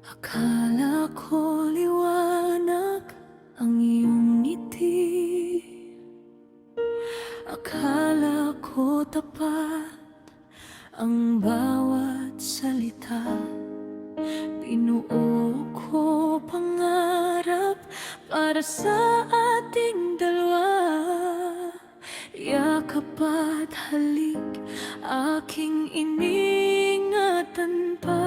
Akala ko liwanag ang iyong ngiti, akala ko tapat ang bawat salita. Binuo ko pangarap para sa ating dalawa. Yakap at halik aking iningatan pa.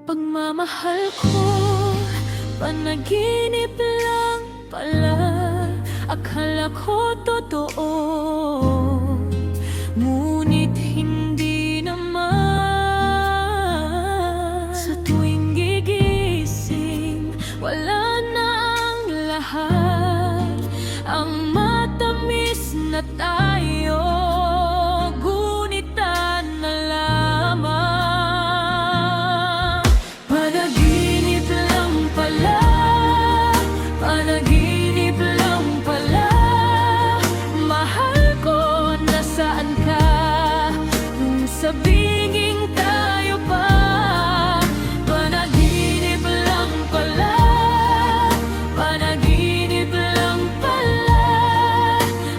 Pagmamahal ko, panaginip lang pala. Akala ko totoo, ngunit hindi naman. Sa tuwing gigising, wala na ang lahat. Ang matamis na tayo, gunitan na lamang. Panaginip lang pala, panaginip lang pala. Mahal ko, nasaan ka? Nung sa binging tayo pa. Panaginip lang pala, panaginip lang pala.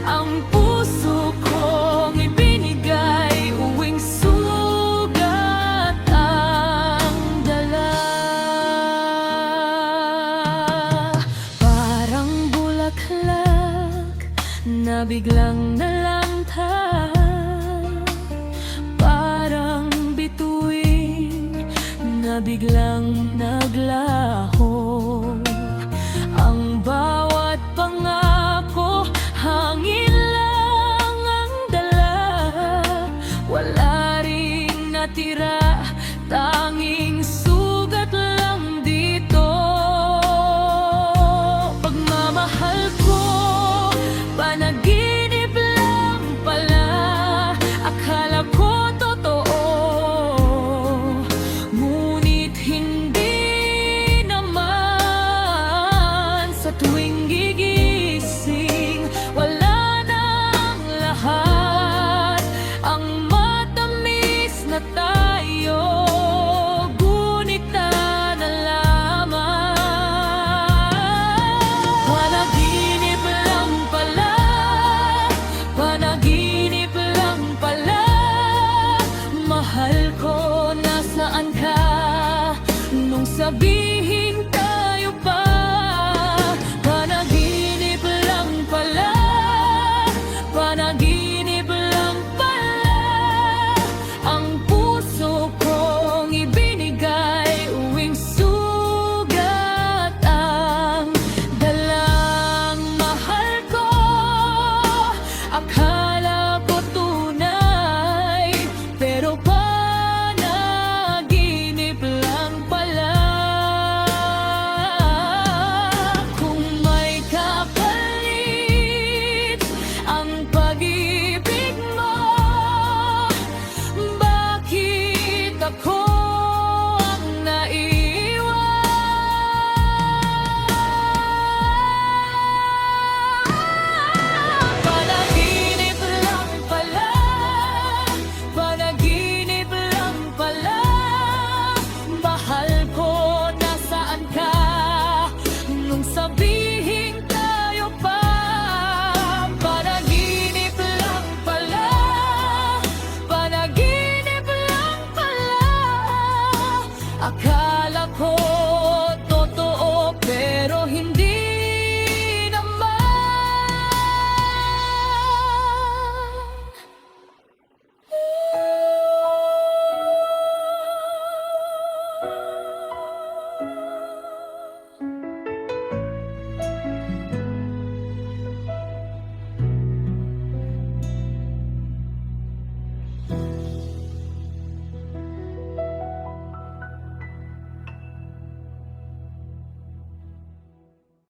Ang puso kong ibinigay, uwing sugat ang dala. Parang bulaklak na biglang nalamtag, parang bituin na biglang naglaho. Ang bawat pangako, hangin lang ang dala. Wala ring natira, tanging sugat lang dito. Pagmamahal ko, panaginip lang pala. Akala ko totoo, ngunit hindi naman. Sa tuwing gigising, wala na ang lahat. Ang matamis na tayo, gunitan na lamang. Panaginip lang pala, panaginip lang pala. Mahal ko, nasaan ka? Nung sabi